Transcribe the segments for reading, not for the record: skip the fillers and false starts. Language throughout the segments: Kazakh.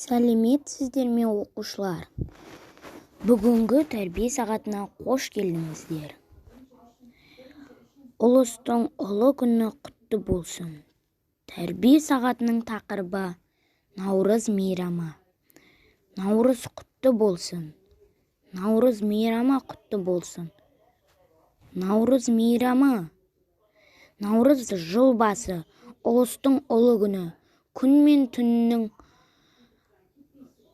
Сәлеметсіздер ме оқушылар? Бүгінгі тәрбие сағатына қош келдіңіздер. Ұлыстың ұлы күні құтты болсын. Тәрбие сағатының тақырыбы Наурыз мейрамы. Наурыз құтты болсын. Наурыз мейрамы құтты болсын. Наурыз мейрамы. Наурыз жыл басы, ұлыстың ұлы күні. Күн мен түннің,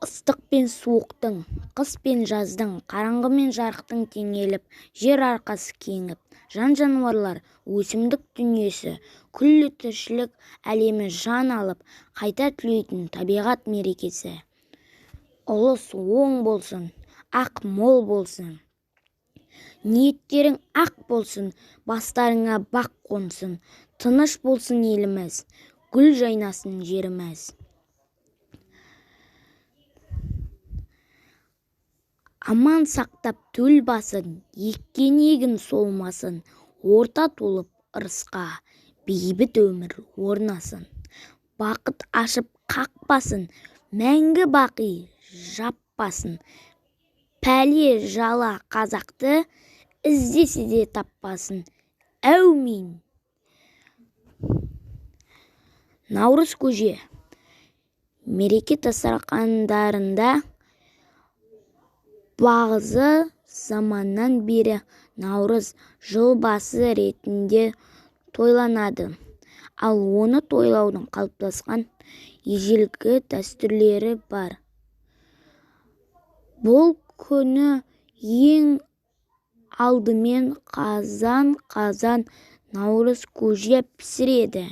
ыстық пен суықтың, қыс пен жаздың, қараңғы мен жарықтың теңеліп, жер арқасы кеңіп, жан-жануарлар, өсімдік дүниесі, күллі тіршілік әлемі жан алып, қайта түлейтін табиғат мерекесі. Ұлыс оң болсын, ақ мол болсын. Ниеттерің ақ болсын, бастарыңа бақ қонсын, тыныш болсын еліміз, гүл жайнасын жеріміз. Аман сақтап төл басын, еккен егін солмасын, орта толып ырысқа, бейбіт өмір орнасын. Бақыт ашып қақпасын, мәңгі бақи жаппасын. Пәле жала қазақты, іздесе де таппасын. Әумин. Наурыз көже. Мереке дастархандарында бағзы заманнан бері Наурыз жыл басы ретінде тойланады. Ал оны тойлаудың қалыптасқан ежелгі дәстүрлері бар. Бұл күні ең алдымен қазан Наурыз көже пісіреді.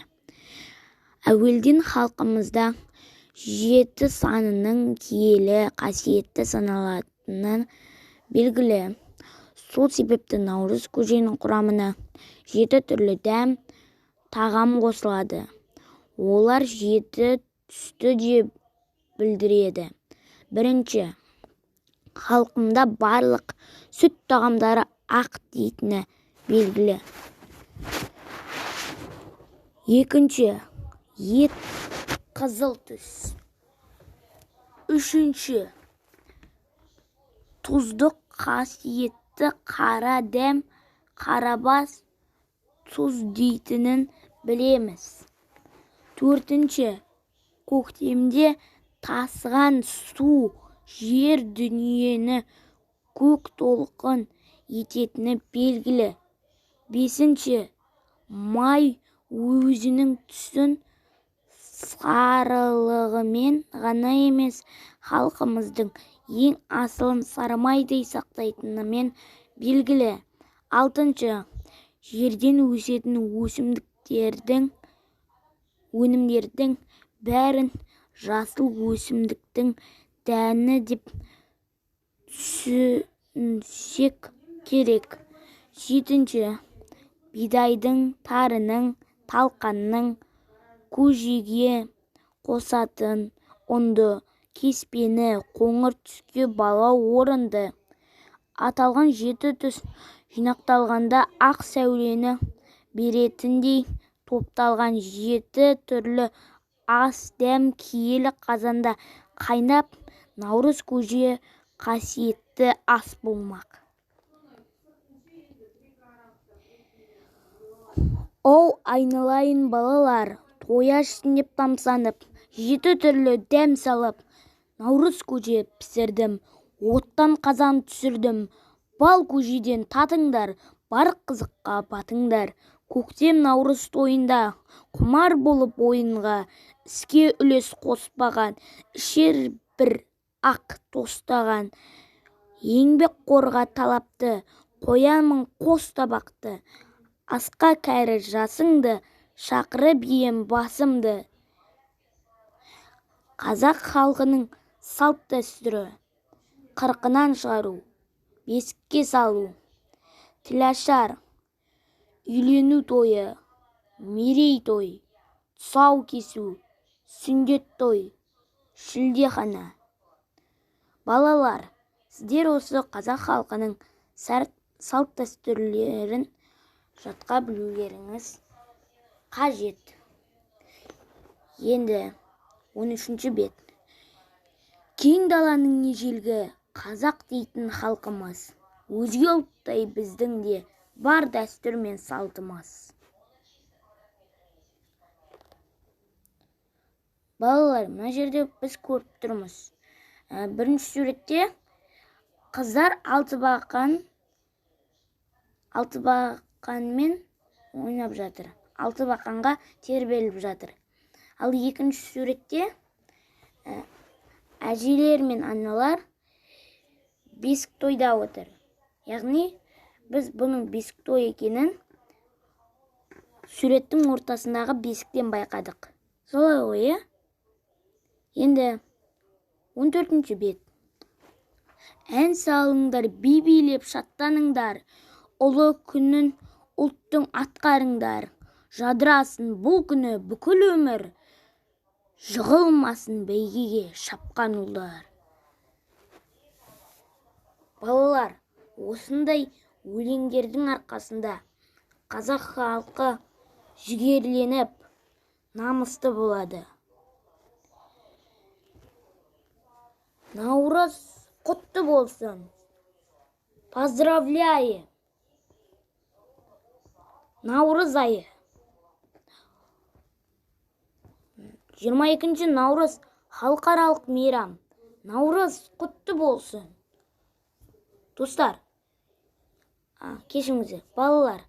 Әуелден халқымызда 7 санының киелі қасиетті саналатыны белгілі. Сол себепті Наурыз көженің құрамына 7 түрлі дәм, тағам қосылады. Олар 7 түсті де білдіреді. Бірінші, халқымда барлық сүт тағамдары ақ дейтіні белгілі. Екінші, ет қызыл түс. Үшінші, тұздық қасиетті қара дәм, қарабас тұз дейтінін білеміз. Төртінші, көктемде тасыған су жер дүниені көк толқын ететіні белгілі. Бесінші, май өзінің түсін сарылығымен ғана емес, халқымыздың ең асылын сарымайдай сақтайтынымен белгілі. Алтыншы, жерден өсетін өнімдердің бәрін жасыл өсімдіктің дәні деп түсінсек керек. Жетінші, бидайдың, тарының, талқанның, көжеге қосатын ұнды, кеспені, қоңыр түске балау орынды. Аталған 7 түс жинақталғанда ақ сәулені беретіндей топталған 7 түрлі ас дәм киелі қазанда қайнап, Наурыз көже қасиетті ас болмақ. Оу, айналайын балалар, тояшсын деп тамсанып, 7 түрлі дәм салып, Наурыз көже пісірдім, оттан қазан түсірдім. Бал көжеден татыңдар, бар қызыққа батыңдар. Көктем Наурыз тойында, құмар болып ойынға, іске үлес қоспаған, ішер бір ақ тостаған. Еңбек қорға талапты, қоямын қос табақты. Асқа кәрі жасыңды, шақырып ем басымды. Қазақ халқының салт дәстүрі: қырқынан шығару, бесікке салу, тілашар, үйлену тойы, мерей той, тұсау кесу, сүндет той, шілдехана. Балалар, сіздер осы қазақ халқының салт дәстүрлерін жатқа білулеріңіз қажет. Енді 13-ші бет. Кең даланың ежелгі қазақ дейтін халқымыз, өзге ұлттай біздің де бар дәстүр мен салтымыз. Балалар, мына жерде біз көріп тұрмыз. Бірінші суретте қыздар алтыбақанмен ойнап жатыр. Алтыбақанға тербеліп жатыр. Ал екінші суретте әжелер мен аналар бесік тойда отыр. Яғни біз бұның бесік той екенін суреттің ортасындағы бесіктен байқадық. Солай ғой, Енді 14-ші бет. Ән салыңдар, би билеп шаттаныңдар, ұлы күнін ұлттың атқарыңдар. Жадырасын бұл күні бүкіл өмір, жығылмасын бәйгеге шапқан ұлдар. Балалар, осындай өлеңдердің арқасында қазақ халқы жігерленіп, намысты болады. Наурыз құтты болсын. Поздравляю. Наурыз айы. 22 наурыз халықаралық мейрам. Наурыз құтты болсын. Достар, кешіріңіздер, балалар.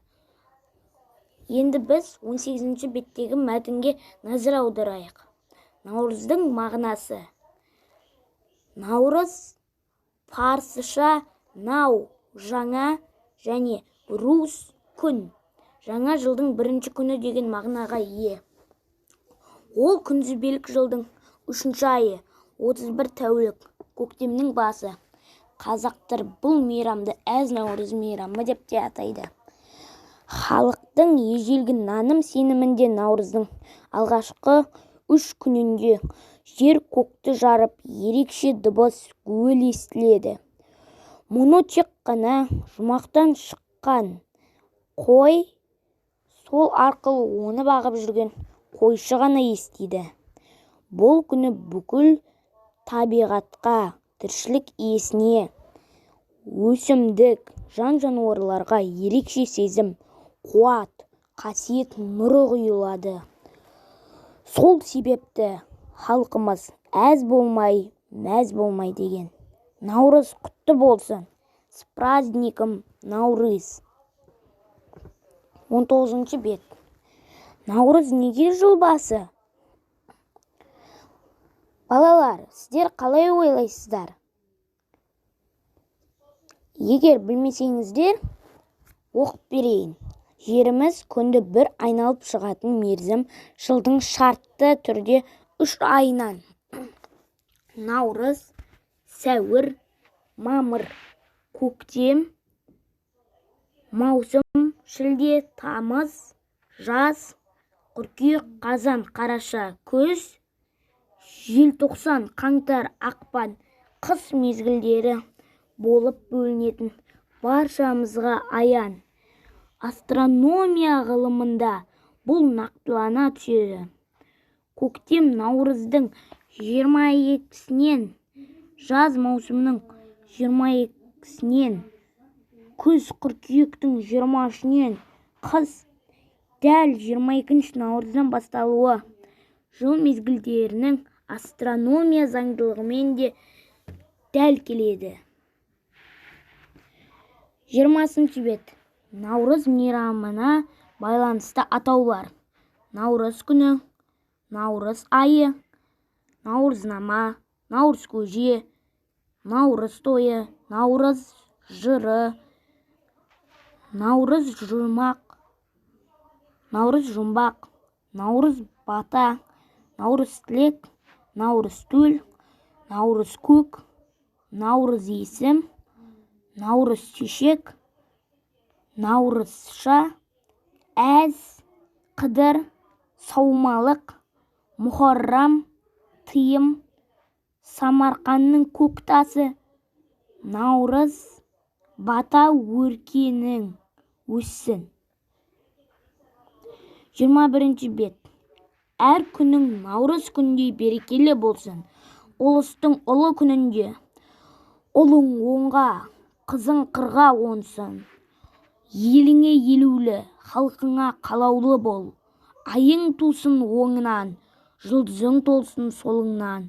Енді біз 18-ші беттегі мәтінге назар аударайық. Наурыздың мағынасы. Наурыз парсыша нау, жаңа, және руз күн. Жаңа жылдың бірінші күні деген мағынаға ие. Ол күнтізбелік жылдың 3-ші айы, 31 тәулік, көктемнің басы. Қазақтар бұл мейрамды әз наурыз мейрамы деп те атайды. Халықтың ежелгі наным сенімінде наурыздың алғашқы 3 күнінде жер көкті жарып, ерекше дыбыс гуіл естіледі. Мұны тек қана жұмақтан шыққан қой, сол арқылы оны бағып жүрген қойшы ғана естиді. Бұл күні бүкіл табиғатқа, тіршілік иесіне, өсімдік, жан-жануарларға ерекше сезім, қуат, қасиет нұры құйылады. Сол себепті халқымыз әз болмай, мәз болмай деген. Наурыз құтты болсын. С праздником Наурыз. 19-ші бет. Наурыз неге жыл басы? Балалар, сіздер қалай ойлайсыздар? Егер білмесеңіздер, оқып берейін. Жеріміз күнді бір айналып шығатын мерзім жылдың шартты түрде 3 айынан. Наурыз, сәуір, мамыр, көктем, маусым, шілде, тамыз, жаз, қыркүйек, қазан, қараша, күз, желтоқсан, қаңтар, ақпан, қыс мезгілдері болып бөлінетін баршамызға аян. Астрономия ғылымында бұл нақтылана түседі. Көктем наурыздың 22-сінен, жаз маусымның 22-сінен, күз қыркүйектің 23-нен, қыс дәл 22 наурыздан басталуы жыл мезгілдерінің астрономия заңдылығымен де дәл келеді. 20-ші бет. Наурыз мейрамына байланысты атаулар. Наурыз күні, наурыз айы, наурызнама, наурыз көже, наурыз тойы, наурыз жыры, наурыз жұмбақ, наурыз бата, наурыз тілек, наурыз төл, наурыз көк, наурыз есім, наурыз шешек, наурызша, әз, қыдыр, саумалық, мұхаррам, тыйым, Самарқанның көк тасы, наурыз, бата өркенің өссін. 21-ші бет. Әр күнің наурыз күндей берекелі болсын. ұлыстың ұлы күнінде. Ұлың оңға, қызың қырға онсын. Еліңе елеулі, халқыңа қалаулы бол. Айың тусын оңынан, жұлдызың толсын солыңнан.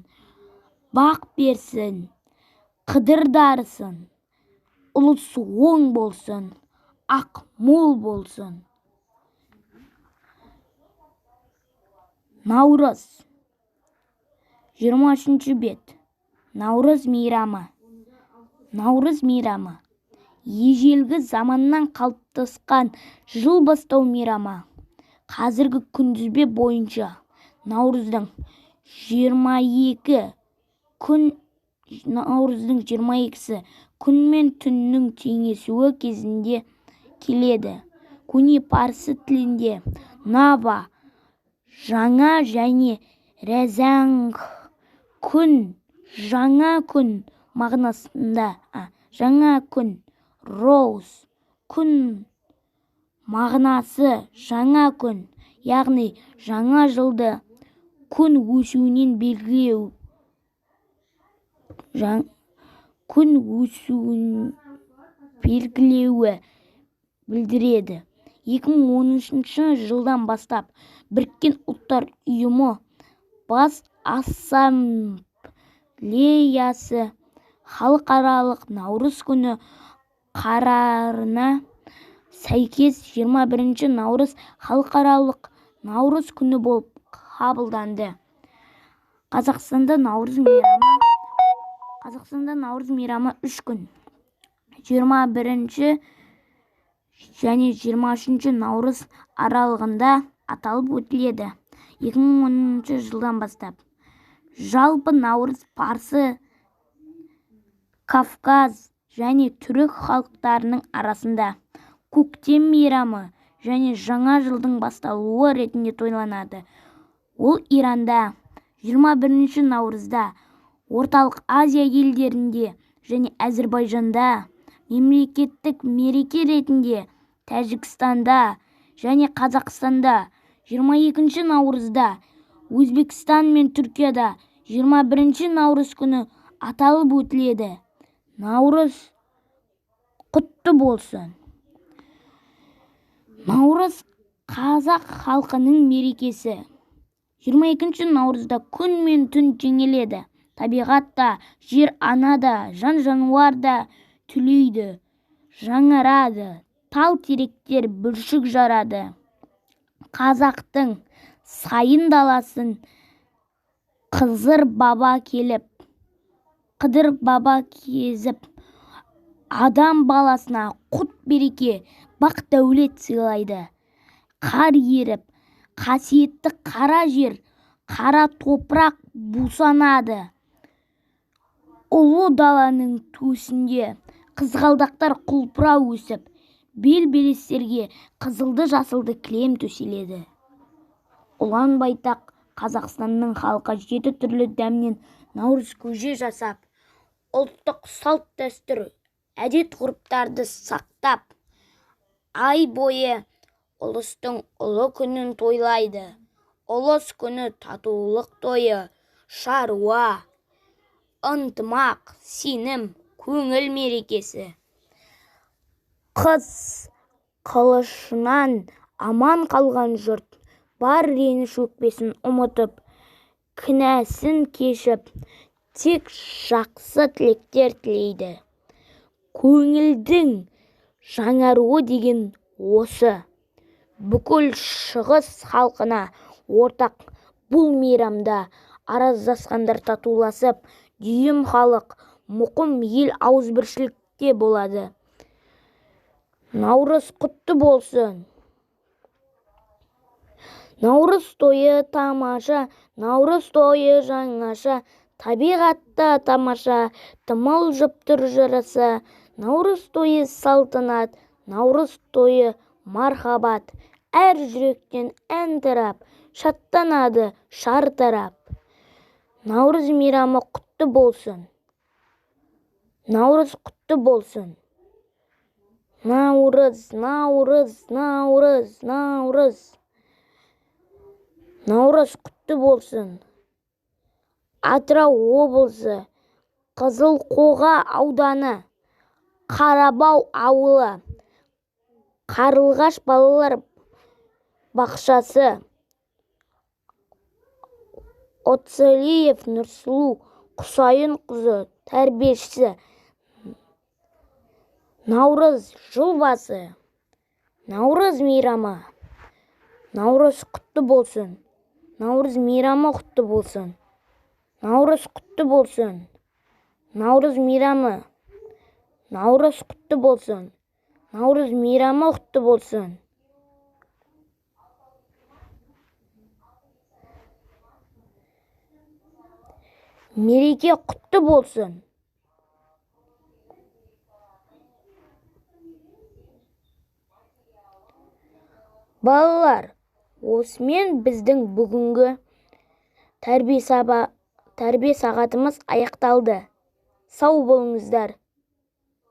Бақ берсін, қыдыр дарысын, ұлыс оң болсын, ақ мол болсын. Наурыз. 23 бет. Наурыз мейрамы. Наурыз мейрамы. Ежелгі заманнан қалыптасқан жыл бастау мейрамы. Қазіргі күнтізбе бойынша наурыздың 22-сі күн мен түннің теңесуі кезінде келеді. Көне парсы тілінде нава жаңа және рәзәңг күн, жаңа күн мағынасында, жаңа күн, роуз күн мағынасы жаңа күн, яғни жаңа жылды күн өсуінен белгілеу. Күн өсуін белгілеуі білдіреді. 2013 жылдан бастап Біріккен ұлттар ұйымы Бас Ассамблеясы халықаралық наурыз күні қарарына сәйкес 21 наурыз халықаралық наурыз күні болып қабылданды. Қазақстанда наурыз мейрамы 3 күн. 21 және 23 наурыз аралығында аталып өтіледі. 2010 жылдан бастап. Жалпы наурыз парсы, Кавказ және түрік халықтарының арасында көктем мейрамы және жаңа жылдың басталуы ретінде тойланады. Ол Иранда 21 наурызда, Орталық Азия елдерінде және Әзербайжанда мемлекеттік мереке ретінде, Тәжікстанда және Қазақстанда 22 наурызда, Өзбекстан мен Түркияда 21 наурыз күні аталып өтіледі. Наурыз құтты болсын. Наурыз қазақ халқының мерекесі. 22 наурызда күн мен түн теңеледі. Табиғатта, жер анада, жан-жануар да түлейді, жаңарады. Тал-теректер бүршік жарады. Қазақтың сайын даласын Қыдыр баба кезіп, адам баласына құт береке, бақ дәулет сыйлайды. Қар еріп, қасиетті қара жер, қара топырақ бусанады. Ұлы даланың төсінде қызғалдақтар құлпыра өсіп, бел-белестерге қызылды-жасылды кілем төселеді. Ұлан байтақ Қазақстанның халқы 7 түрлі дәмнен наурыз көже жасап, ұлттық салт дәстүр, әдет-ғұрыптарды сақтап, ай бойы ұлыстың ұлы күнін тойлайды. Ұлыс күні татулық тойы, шаруа, ынтымақ, сенім, көңіл мерекесі. Қыз қылышынан аман қалған жұрт бар реніш өкпесін ұмытып, кінәсін кешіп, тек жақсы тілектер тілейді. Көңілдің жаңаруы деген осы. Бүкіл шығыс халқына ортақ бұл мейрамда араздасқандар татуласып, дүйім халық, мұқым ел ауызбіршілікте болады. Наурыз құтты болсын. Наурыз тойы тамаша, наурыз тойы жаңаша, табиғатта тамаша, тымылжып тұр жараса. Наурыз тойы салтанат, наурыз тойы мархабат. Әр жүректен ән тарап, шаттанады шар тарап. Наурыз мейрамы құтты болсын. Наурыз құтты болсын. Наурыз, наурыз, наурыз, наурыз. Наурыз құтты болсын. Атырау облысы, Қызылқоға ауданы, Қарабау ауылы, Қарлығаш балалар бақшасы, Оцелиев Нұрсұлу Құсайынқызы тәрбиешісі. Наурыз жыл басы, Наурыз мейрамы. Наурыз құтты болсын. Наурыз мейрамы құтты болсын. Наурыз құтты болсын. Наурыз мейрамы. Наурыз құтты болсын. Наурыз мейрамы құтты болсын. Мереке құтты болсын. Балалар, осымен біздің бүгінгі тәрбие сағатымыз аяқталды. Сау болыңыздар.